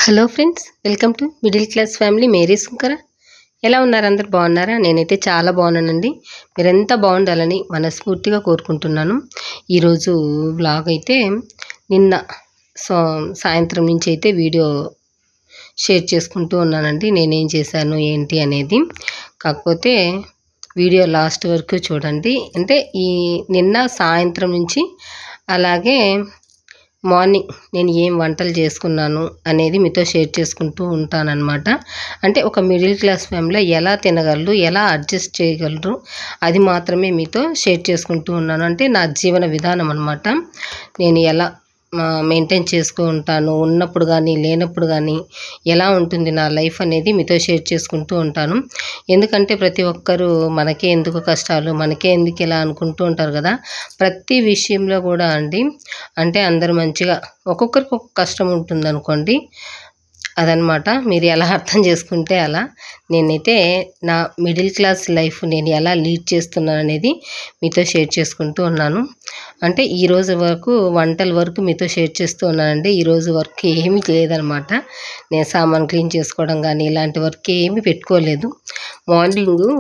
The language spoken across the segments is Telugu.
Hello friends, welcome to middle class family Mary Sunkara. ఎలా ఉన్నారు? అందరు బాగున్నారా? నేనైతే చాలా బాగున్నానండి. మీరెంత బాగుండాలని మనస్ఫూర్తిగా కోరుకుంటున్నాను. ఈరోజు వ్లాగ్ అయితే నిన్న సాయంత్రం నుంచి అయితే వీడియో షేర్ చేసుకుంటూ ఉన్నానండి. నేనేం చేశాను ఏంటి అనేది. కాకపోతే వీడియో లాస్ట్ వరకు చూడండి. అంటే ఈ నిన్న సాయంత్రం నుంచి అలాగే మార్నింగ్ నేను ఏం వంటలు చేసుకున్నాను అనేది మీతో షేర్ చేసుకుంటూ ఉంటానన్నమాట. అంటే ఒక మిడిల్ క్లాస్ ఫ్యామిలీలో ఎలా తినగలరు, ఎలా అడ్జస్ట్ చేయగలరు, అది మాత్రమే మీతో షేర్ చేసుకుంటూ ఉన్నాను. అంటే నా జీవన విధానం అన్నమాట. నేను ఎలా మెయింటైన్ చేసుకుంటూ ఉంటాను, ఉన్నప్పుడు కానీ లేనప్పుడు కానీ ఎలా ఉంటుంది నా లైఫ్ అనేది మీతో షేర్ చేసుకుంటూ ఉంటాను. ఎందుకంటే ప్రతి ఒక్కరూ మనకే ఎందుకు కష్టాలు, మనకే ఎందుకు ఇలా అనుకుంటూ ఉంటారు కదా. ప్రతి విషయంలో కూడా అండి, అంటే అందరూ మంచిగా ఒక్కొక్కరికి ఒక్కొక్క కష్టం ఉంటుంది అనుకోండి, అదనమాట. మీరు ఎలా అర్థం చేసుకుంటే అలా. నేనైతే నా మిడిల్ క్లాస్ లైఫ్ నేను ఎలా లీడ్ చేస్తున్నాను అనేది మీతో షేర్ చేసుకుంటూ ఉన్నాను. అంటే ఈరోజు వరకు వంటల వరకు మీతో షేర్ చేస్తూ ఉన్నానండి. ఈరోజు వర్క్ ఏమీ లేదనమాట. నేను సామాన్ క్లీన్ చేసుకోవడం కానీ ఇలాంటి వర్క్ ఏమీ పెట్టుకోలేదు. మార్నింగు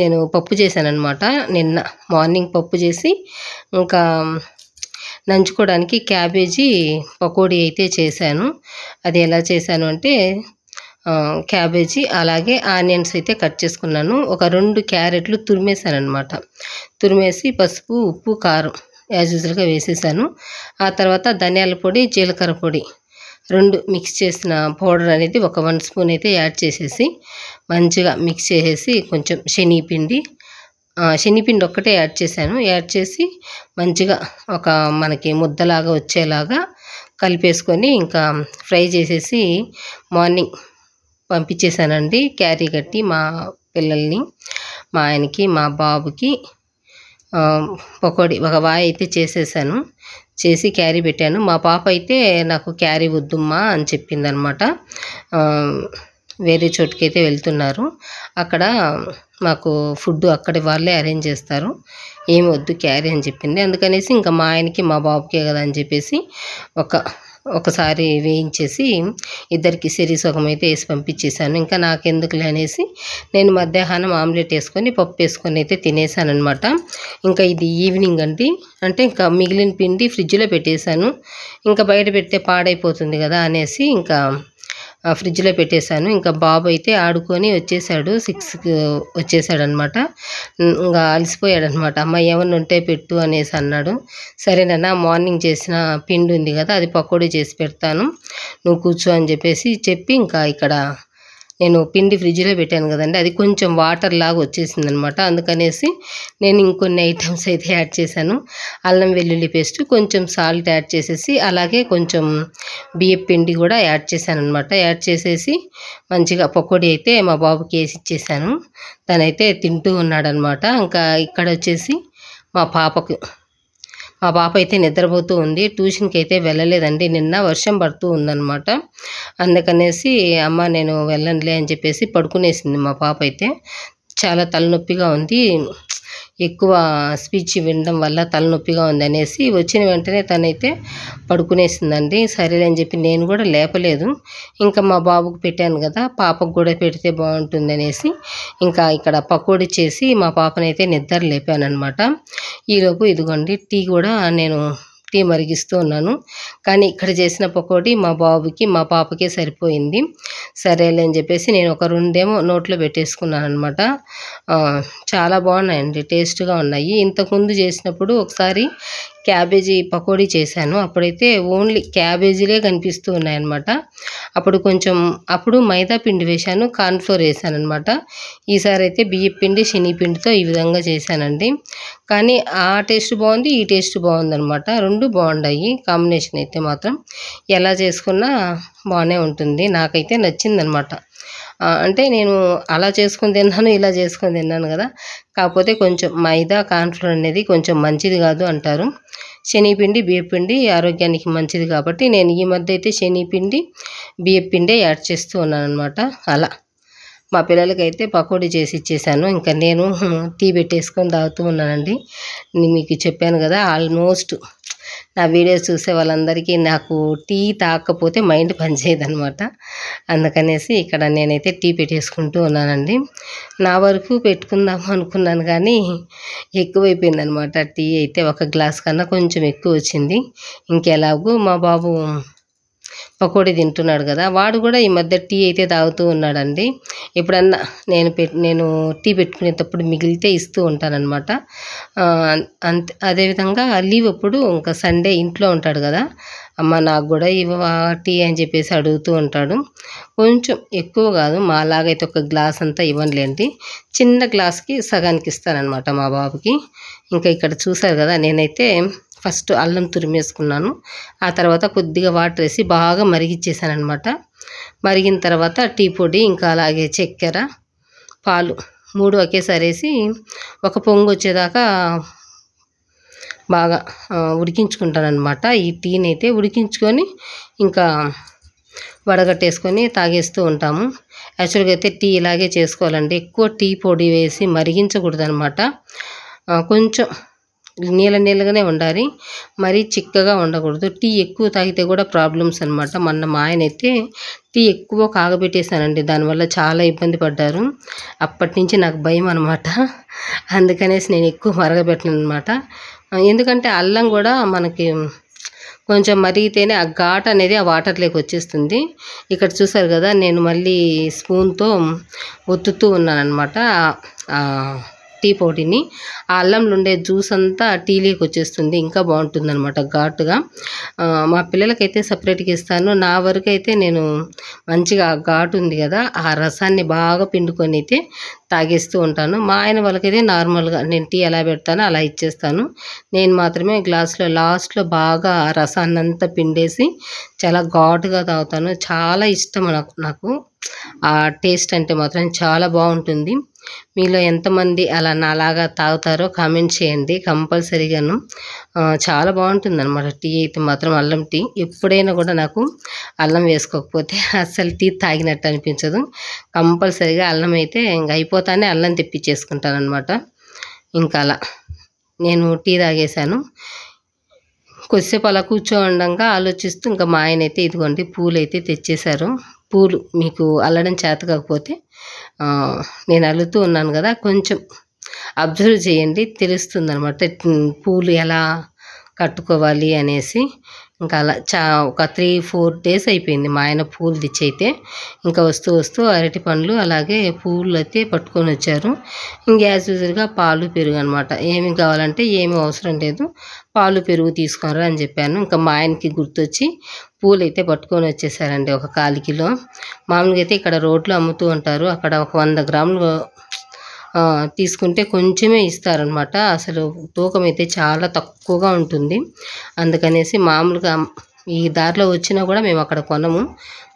నేను పప్పు చేశాను అనమాట. నిన్న మార్నింగ్ పప్పు చేసి ఇంకా నంచుకోవడానికి క్యాబేజీ పకోడీ అయితే చేశాను. అది ఎలా చేశాను అంటే క్యాబేజీ అలాగే ఆనియన్స్ అయితే కట్ చేసుకున్నాను. ఒక 2 క్యారెట్లు తురిమేశాను అనమాట. తురిమేసి పసుపు, ఉప్పు, కారం యాజ్ యూజువల్గా వేసేసాను. ఆ తర్వాత ధనియాల పొడి, జీలకర్ర పొడి 2 మిక్స్ చేసిన పౌడర్ అనేది ఒక 1 స్పూన్ అయితే యాడ్ చేసేసి మంచిగా మిక్స్ చేసేసి కొంచెం శనగపిండి ఒక్కటే యాడ్ చేశాను. యాడ్ చేసి మంచిగా ఒక మనకి ముద్దలాగా వచ్చేలాగా కలిపేసుకొని ఇంకా ఫ్రై చేసేసి మార్నింగ్ పంపించేశానండి. క్యారీ కట్టి మా పిల్లల్ని, మా ఆయనకి, మా బాబుకి పకోడీ ఒక వాయి అయితే చేసేసాను. చేసి క్యారీ పెట్టాను. మా పాప అయితే నాకు క్యారీ వద్దుమ్మా అని చెప్పిందనమాట. వేరే చోటుకైతే వెళ్తున్నారు. అక్కడ మాకు ఫుడ్ అక్కడి వాళ్ళే అరేంజ్ చేస్తారు, ఏమి వద్దు క్యారీ అని చెప్పింది. అందుకనేసి ఇంకా మా ఆయనకి మా బాబుకే కదా అని చెప్పేసి ఒకసారి వేయించేసి ఇద్దరికి సగం అయితే వేసి పంపించేశాను. ఇంకా నాకెందుకులే అనేసి నేను మధ్యాహ్నం ఆమ్లెట్ వేసుకొని పప్పు వేసుకొని అయితే తినేసాను అనమాట. ఇంకా ఇది ఈవినింగ్ అండి. అంటే ఇంకా మిగిలిన పిండి ఫ్రిడ్జ్లో పెట్టేశాను. ఇంకా బయట పెడితే పాడైపోతుంది కదా అనేసి ఇంకా ఫ్రిడ్జ్లో పెట్టేశాను. ఇంకా బాబు అయితే ఆడుకొని వచ్చేసాడు. 6కి వచ్చేసాడనమాట. ఇంకా అలసిపోయాడనమాట. అమ్మ ఏమన్నా ఉంటే పెట్టు అనేసి అన్నాడు. సరేనన్నా, మార్నింగ్ చేసిన పిండి ఉంది కదా, అది పకోడీ చేసి పెడతాను, నువ్వు కూర్చో అని చెప్పి ఇంకా ఇక్కడ నేను పిండి ఫ్రిడ్జ్లో పెట్టాను కదండి, అది కొంచెం వాటర్ లాగా వచ్చేసింది అనమాట. అందుకనేసి నేను ఇంకొన్ని ఐటమ్స్ అయితే యాడ్ చేశాను. అల్లం వెల్లుల్లి పేస్ట్, కొంచెం సాల్ట్ యాడ్ చేసేసి అలాగే కొంచెం బియ్యం పిండి కూడా యాడ్ చేశాను అనమాట. యాడ్ చేసేసి మంచిగా పకోడీ అయితే మా బాబుకి వేసి ఇచ్చేసాను. తనైతే తింటూ ఉన్నాడనమాట. ఇంకా ఇక్కడ వచ్చేసి మా పాప అయితే నిద్రపోతూ ఉంది. ట్యూషన్కి అయితే వెళ్ళలేదండి. నిన్న వర్షం పడుతూ ఉందన్నమాట. అందుకనేసి అమ్మ నేను వెళ్ళనులే అని చెప్పేసి పడుకునేసింది మా పాప అయితే. చాలా తలనొప్పిగా ఉంది, ఎక్కువ స్పీచ్ వినడం వల్ల తలనొప్పిగా ఉంది అనేసి వచ్చిన వెంటనే తనైతే పడుకునేసిందండి. సరేలే అని చెప్పి నేను కూడా లేపలేదు. ఇంకా మా బాబుకు పెట్టాను కదా, పాపకు కూడా పెడితే బాగుంటుంది అనేసి ఇంకా ఇక్కడ పకోడీ చేసి మా పాపనైతే నిద్ర లేపాను అనమాట. ఈలోపు ఇదిగోండి టీ కూడా నేను టీ మరిగిస్తూ ఉన్నాను. కానీ ఇక్కడ చేసిన పకోడీ మా బాబుకి మా పాపకే సరిపోయింది. సరేలే అని చెప్పేసి నేను ఒక 2 నోట్లో పెట్టేసుకున్నాను అనమాట. చాలా బాగున్నాయండి, టేస్ట్గా ఉన్నాయి. ఇంతకుముందు చేసినప్పుడు ఒకసారి క్యాబేజీ పకోడీ చేశాను. అప్పుడైతే ఓన్లీ క్యాబేజీలే కనిపిస్తూ ఉన్నాయన్నమాట. అప్పుడు మైదా పిండి వేశాను, కార్న్ఫ్లోర్ వేసాను అనమాట. ఈసారి అయితే బియ్యం పిండి, శనగపిండితో ఈ విధంగా చేశానండి. కానీ ఆ టేస్ట్ బాగుంది, ఈ టేస్ట్ బాగుందనమాట. 2 బాగున్నాయి. కాంబినేషన్ అయితే మాత్రం ఎలా చేసుకున్నా బాగానే ఉంటుంది. నాకైతే నచ్చిందనమాట. అంటే నేను అలా చేసుకొని తిన్నాను, ఇలా చేసుకొని తిన్నాను కదా. కాకపోతే కొంచెం మైదా, కార్న్ఫ్లోర్ అనేది కొంచెం మంచిది కాదు అంటారు. శనగపిండి, బియ్యపిండి ఆరోగ్యానికి మంచిది కాబట్టి నేను ఈ మధ్య అయితే శనగపిండి, బియ్యపిండే యాడ్ చేస్తూ ఉన్నాను అనమాట. అలా మా పిల్లలకైతే పకోడీ చేసి ఇచ్చేసాను. ఇంకా నేను టీ పెట్టేసుకొని తాగుతూ ఉన్నానండి. నేను మీకు చెప్పాను కదా, ఆల్మోస్ట్ నా వీడియోస్ చూసే వాళ్ళందరికీ నాకు టీ తాగకపోతే మైండ్ పనిచేయదనమాట. అందుకనేసి ఇక్కడ నేనైతే టీ పెట్టేసుకుంటూ ఉన్నానండి. నా వరకు పెట్టుకుందాము అనుకున్నాను కానీ ఎక్కువైపోయిందనమాట. టీ అయితే ఒక గ్లాస్ కన్నా కొంచెం ఎక్కువ వచ్చింది. ఇంకెలాగూ మా బాబు పకోడీ తింటున్నాడు కదా, వాడు కూడా ఈ మధ్య టీ అయితే తాగుతూ ఉన్నాడండి. ఎప్పుడన్నా నేను టీ పెట్టుకునేటప్పుడు మిగిలితే ఇస్తూ ఉంటానన్నమాట. అంతే. అదేవిధంగా లీవ్ అప్పుడు ఇంకా సండే ఇంట్లో ఉంటాడు కదా, అమ్మ నాకు కూడా ఇవ్వవా టీ అని చెప్పేసి అడుగుతూ ఉంటాడు. కొంచెం ఎక్కువ కాదు, మాలాగైతే ఒక గ్లాస్ అంతా ఇవ్వనులేండి, చిన్న గ్లాస్కి సగానికి ఇస్తానన్నమాట మా బాబుకి. ఇంకా ఇక్కడ చూసారు కదా, నేనైతే ఫస్ట్ అల్లం తురిమేసుకున్నాను. ఆ తర్వాత కొద్దిగా వాటర్ వేసి బాగా మరిగిచ్చేసాను అనమాట. మరిగిన తర్వాత టీ పొడి, ఇంకా అలాగే చక్కెర, పాలు 3 ఒకేసారి వేసి ఒక పొంగు వచ్చేదాకా బాగా ఉడికించుకుంటాను అనమాట. ఈ టీని అయితే ఉడికించుకొని ఇంకా వడగట్టేసుకొని తాగేస్తూ ఉంటాము. యాక్చువల్గా అయితే టీ ఇలాగే చేసుకోవాలండి, ఎక్కువ టీ పొడి వేసి మరిగించకూడదు అనమాట. కొంచెం నీళ్ళగానే ఉండాలి, మరీ చిక్కగా ఉండకూడదు. టీ ఎక్కువ తాగితే కూడా ప్రాబ్లమ్స్ అనమాట. మొన్న మా ఆయన అయితే టీ ఎక్కువ కాగబెట్టేశానండి, దానివల్ల చాలా ఇబ్బంది పడ్డారు. అప్పటి నుంచి నాకు భయం అనమాట. అందుకనేసి నేను ఎక్కువ మరగబెట్టను అనమాట. ఎందుకంటే అల్లం కూడా మనకి కొంచెం మరిగితేనే ఆ ఘాట్ అనేది ఆ వాటర్లోకి వచ్చేస్తుంది. ఇక్కడ చూసారు కదా, నేను మళ్ళీ స్పూన్తో ఒత్తుతూ ఉన్నాను అనమాట టీ పొడిని. ఆ అల్లంలో ఉండే జ్యూస్ అంతా టీలోకి వచ్చేస్తుంది, ఇంకా బాగుంటుంది అనమాట ఘాటుగా. మా పిల్లలకైతే సపరేట్గా ఇస్తాను. నా వరకు అయితే నేను మంచిగా ఘాటు ఉంది కదా, ఆ రసాన్ని బాగా పిండుకొని అయితే తాగేస్తూ ఉంటాను. మా ఆయన వాళ్ళకైతే నార్మల్గా నేను టీ ఎలా పెడతానో అలా ఇచ్చేస్తాను. నేను మాత్రమే గ్లాస్లో లాస్ట్లో బాగా ఆ రసాన్ని అంతా పిండేసి చాలా ఘాటుగా తాగుతాను. చాలా ఇష్టం నాకు ఆ టేస్ట్ అంటే మాత్రం చాలా బాగుంటుంది. మీలో ఎంతమంది అలా నాలాగా తాగుతారో కామెంట్ చేయండి కంపల్సరీగాను. చాలా బాగుంటుంది అనమాట టీ అయితే మాత్రం, అల్లం టీ. ఎప్పుడైనా కూడా నాకు అల్లం వేసుకోకపోతే అస్సలు టీ తాగినట్టు అనిపించదు. కంపల్సరీగా అల్లం అయితే ఇంక అయిపోతానే అల్లం తెప్పించేసుకుంటాను అనమాట. ఇంకా అలా నేను టీ తాగేశాను. కొద్దిసేపు అలా కూర్చోండంగా ఆలోచిస్తూ ఇంకా మా ఆయన అయితే ఇదిగోండి పూలు అయితే తెచ్చేశారు. పూలు మీకు అల్లడం చేత కాకపోతే నేను అల్లుతూ ఉన్నాను కదా, కొంచెం అబ్జర్వ్ చేయండి, తెలుస్తుంది అనమాట పూలు ఎలా కట్టుకోవాలి అనేసి. ఇంకా అలా ఒక 3-4 డేస్ అయిపోయింది మా ఆయన పూలు తెచ్చైతే. ఇంకా వస్తూ అరటి పండ్లు అలాగే పూలు అయితే పట్టుకొని వచ్చారు. ఇంక యాజ్ యూజువల్గా పాలు పెరుగు అనమాట. ఏమి కావాలంటే ఏమి అవసరం లేదు, పాలు పెరుగు తీసుకురా అని చెప్పాను. ఇంకా మా ఆయనకి గుర్తొచ్చి పూలు అయితే పట్టుకొని వచ్చేసారండి, ఒక 1/4 కిలో. మామూలుగా అయితే ఇక్కడ రోడ్లో అమ్ముతూ ఉంటారు, అక్కడ ఒక 100 గ్రాములు తీసుకుంటే కొంచెమే ఇస్తారనమాట. అసలు తూకం అయితే చాలా తక్కువగా ఉంటుంది. అందుకనేసి మామూలుగా ఈ దారిలో వచ్చినా కూడా మేము అక్కడ కొనము,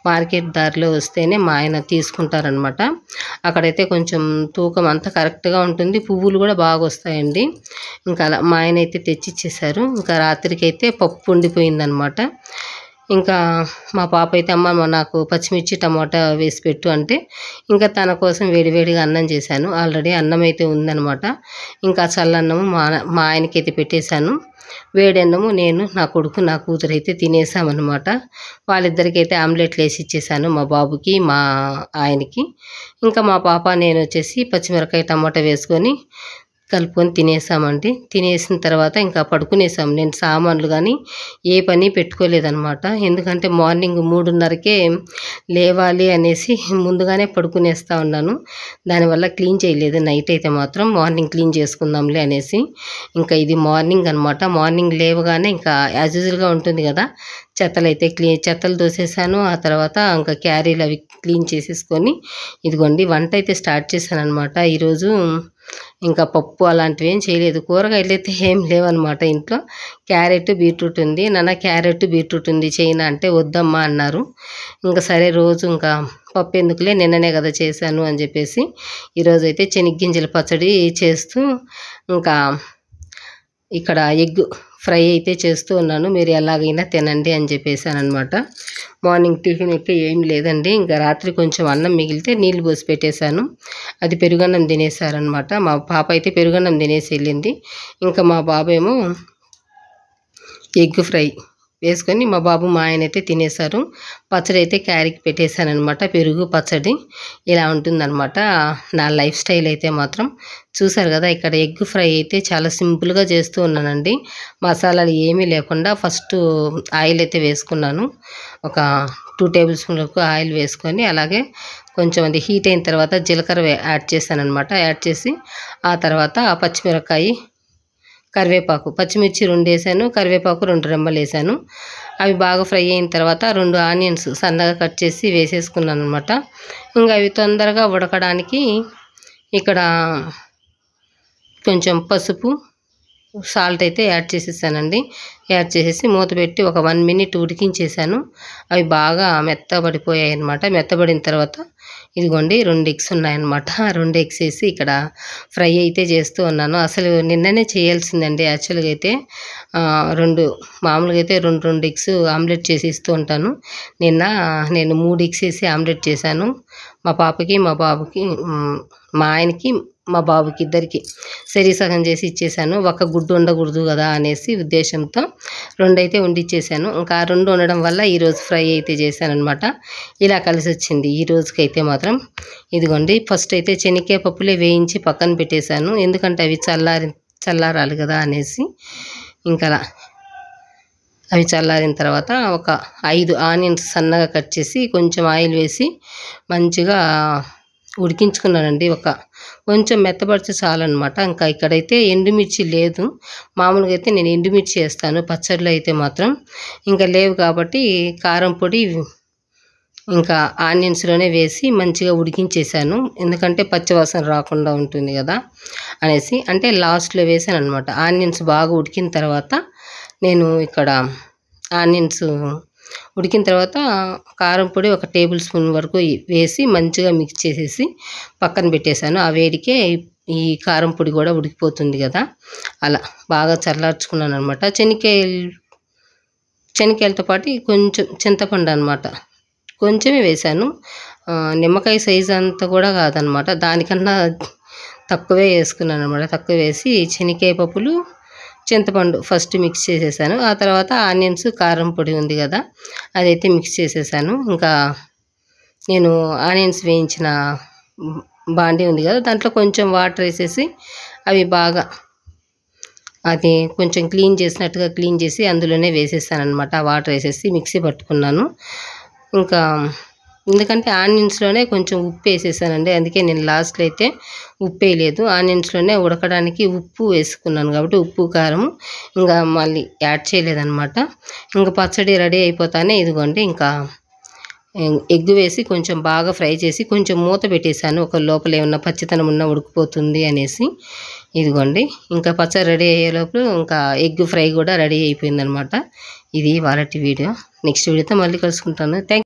మార్కెట్ దారిలో వస్తేనే మా ఆయన తీసుకుంటారనమాట. అక్కడైతే కొంచెం తూకం అంతా కరెక్ట్గా ఉంటుంది, పువ్వులు కూడా బాగా వస్తాయండి. ఇంకా అలా మా ఆయన అయితే తెచ్చిచ్చేసారు. ఇంకా రాత్రికి అయితే పప్పు ఉండిపోయిందనమాట. ఇంకా మా పాప అయితే అమ్మ నాకు పచ్చిమిర్చి టమాటా వేసి పెట్టు అంటే ఇంకా తన కోసం వేడివేడిగా అన్నం చేశాను. ఆల్రెడీ అన్నం అయితే ఉందనమాట. ఇంకా చల్లన్నము మా ఆయనకైతే పెట్టేశాను. వేడన్నము నేను, నా కొడుకు, నా కూతురు అయితే తినేసామన్నమాట. వాళ్ళిద్దరికైతే ఆమ్లెట్లు వేసి ఇచ్చేసాను, మా బాబుకి మా ఆయనకి. ఇంకా మా పాప నేను వచ్చేసి పచ్చిమిరకాయ టమాటా వేసుకొని కలుపుకొని తినేసామండి. తినేసిన తర్వాత ఇంకా పడుకునేసాం. నేను సామాన్లు కానీ ఏ పని పెట్టుకోలేదన్నమాట. ఎందుకంటే మార్నింగ్ 3:30కే లేవాలి అనేసి ముందుగానే పడుకునేస్తూ ఉన్నాను. దానివల్ల క్లీన్ చేయలేదు. నైట్ అయితే మాత్రం మార్నింగ్ క్లీన్ చేసుకుందాంలే అనేసి. ఇంకా ఇది మార్నింగ్ అనమాట. మార్నింగ్ లేవగానే ఇంకా యాజ్ యూజువల్గా ఉంటుంది కదా, చెత్తలు దోసేసాను. ఆ తర్వాత ఇంకా క్యారీలు అవి క్లీన్ చేసేసుకొని ఇదిగోండి వంట అయితే స్టార్ట్ చేశాను అనమాట. ఈరోజు ఇంకా పప్పు అలాంటివి ఏం చేయలేదు. కూరగాయలు అయితే ఏం లేవన్నమాట ఇంట్లో. క్యారెట్ బీట్రూట్ ఉంది. నాన్న క్యారెట్ బీట్రూట్ ఉంది చేయనా అంటే వద్దమ్మా అన్నారు. ఇంకా సరే రోజు ఇంకా పప్పు ఎందుకులే, నిన్ననే కదా చేశాను అని చెప్పేసి ఈరోజు అయితే శనగ్గింజల పచ్చడి చేస్తూ ఇంకా ఇక్కడ ఎగ్ ఫ్రై అయితే చేస్తూ ఉన్నాను. మీరు ఎలాగైనా తినండి అని చెప్పేసాను అనమాట. మార్నింగ్ టిఫిన్ అయితే ఏం లేదండి. ఇంకా రాత్రి కొంచెం అన్నం మిగిలితే నీళ్ళు పోసి పెట్టేశాను, అది పెరుగన్నం తినేసారనమాట. మా పాప అయితే పెరుగన్నం తినేసి వెళ్ళింది. ఇంకా మా బాబేమో ఎగ్ ఫ్రై వేసుకొని మా బాబు మా ఆయన అయితే తినేశారు. పచ్చడి అయితే క్యారీకి పెట్టేశానమాట. పెరుగు పచ్చడి ఇలా ఉంటుందన్నమాట నా లైఫ్ స్టైల్ అయితే మాత్రం. చూసారు కదా, ఇక్కడ ఎగ్ ఫ్రై అయితే చాలా సింపుల్గా చేస్తూ ఉన్నానండి. మసాలాలు ఏమీ లేకుండా ఫస్ట్ ఆయిల్ అయితే వేసుకున్నాను. ఒక 2 టేబుల్ స్పూన్ల వరకు ఆయిల్ వేసుకొని అలాగే కొంచెం అది హీట్ అయిన తర్వాత జీలకర్ర యాడ్ చేశానమాట. యాడ్ చేసి ఆ తర్వాత పచ్చిమిరపకాయ, కరివేపాకు, పచ్చిమిర్చి 2 వేసాను, కరివేపాకు 2 రెమ్మలు వేసాను. అవి బాగా ఫ్రై అయిన తర్వాత 2 ఆనియన్స్ సన్నగా కట్ చేసి వేసేసుకున్నాను అనమాట. ఇంకా అవి తొందరగా ఉడకడానికి ఇక్కడ కొంచెం పసుపు, సాల్ట్ అయితే యాడ్ చేసేసానండి. యాడ్ చేసేసి మూత పెట్టి ఒక 1 మినిట్ ఉడికించేసాను. అవి బాగా మెత్తబడిపోయాయి అనమాట. మెత్తబడిన తర్వాత ఇదిగోండి 2 ఎగ్స్ ఉన్నాయన్నమాట. 2 ఎగ్స్ వేసి ఇక్కడ ఫ్రై అయితే చేస్తూ ఉన్నాను. అసలు నిన్ననే చేయాల్సిందండి యాక్చువల్గా అయితే. మామూలుగా అయితే 2 ఎగ్స్ ఆమ్లెట్ చేసి ఇస్తూ ఉంటాను. నిన్న నేను 3 ఎగ్స్ వేసి ఆమ్లెట్ చేశాను. మా పాపకి, మా బాబుకి, మా ఆయనకి, మా బాబుకి ఇద్దరికి సగం చేసి ఇచ్చేసాను. ఒక గుడ్డు ఉండకూడదు కదా అనేసి ఉద్దేశంతో 2 అయితే వండిచ్చేసాను. ఇంకా 2 ఉండడం వల్ల ఈరోజు ఫ్రై అయితే చేశానమాట. ఇలా కలిసి వచ్చింది ఈ రోజుకైతే మాత్రం. ఇదిగోండి ఫస్ట్ అయితే శనగకాయ పప్పులే వేయించి పక్కన పెట్టేశాను. ఎందుకంటే అవి చల్లారాలి కదా అనేసి. ఇంకా అవి చల్లారిన తర్వాత ఒక 5 ఆనియన్స్ సన్నగా కట్ చేసి కొంచెం ఆయిల్ వేసి మంచిగా ఉడికించుకున్నానండి. కొంచెం మెత్తపడితే చాలన్నమాట. ఇంకా ఇక్కడైతే ఎండుమిర్చి లేదు. మామూలుగా అయితే నేను ఎండుమిర్చి వేస్తాను పచ్చడిలో అయితే మాత్రం. ఇంకా లేవు కాబట్టి కారం పొడి ఇంకా ఆనియన్స్లోనే వేసి మంచిగా ఉడికించేసాను. ఎందుకంటే పచ్చివాసన రాకుండా ఉంటుంది కదా అనేసి. అంటే లాస్ట్లో వేసాను అనమాట. ఆనియన్స్ బాగా ఉడికిన తర్వాత నేను ఇక్కడ ఆనియన్స్ ఉడికిన తర్వాత కారం పొడి 1 టేబుల్ స్పూన్ వరకు వేసి మంచిగా మిక్స్ చేసేసి పక్కన పెట్టేశాను. ఆ వేడికే ఈ కారం పొడి కూడా ఉడికిపోతుంది కదా. అలా బాగా చల్లార్చుకున్నాను అనమాట. శనగకాయలతో పాటు కొంచెం చింతపండు అనమాట కొంచెమే వేశాను. నిమ్మకాయ సైజు అంతా కూడా కాదనమాట, దానికన్నా తక్కువే వేసుకున్నాను అనమాట. తక్కువ వేసి శనగకాయ పప్పులు, చింతపండు ఫస్ట్ మిక్స్ చేసేసాను. ఆ తర్వాత ఆనియన్స్, కారం పొడి ఉంది కదా అదైతే మిక్స్ చేసేసాను. ఇంకా నేను ఆనియన్స్ వేయించిన బాండీ ఉంది కదా దాంట్లో కొంచెం వాటర్ వేసేసి అవి బాగా అది కొంచెం క్లీన్ చేసి అందులోనే వేసేసాను అనమాట. ఆ వాటర్ వేసేసి మిక్సీ పట్టుకున్నాను. ఇంకా ఎందుకంటే ఆనియన్స్లోనే కొంచెం ఉప్పు వేసేసానండి. అందుకే నేను లాస్ట్లో అయితే ఉప్పు వేయలేదు. ఆనియన్స్లోనే ఉడకడానికి ఉప్పు వేసుకున్నాను కాబట్టి ఉప్పు, కారం ఇంకా మళ్ళీ యాడ్ చేయలేదన్నమాట. ఇంకా పచ్చడి రెడీ అయిపోతానే ఇదిగోండి ఇంకా ఎగ్ వేసి కొంచెం బాగా ఫ్రై చేసి కొంచెం మూత పెట్టేశాను. ఒక లోపల ఏమన్నా పచ్చితనం ఉన్నా ఉడికిపోతుంది అనేసి. ఇదిగోండి ఇంకా పచ్చడి రెడీ అయ్యేలోపు ఇంకా ఎగ్ ఫ్రై కూడా రెడీ అయిపోయిందనమాట. ఇది వారటి వీడియో. నెక్స్ట్ వీడియోతో మళ్ళీ కలుసుకుంటాను. థ్యాంక్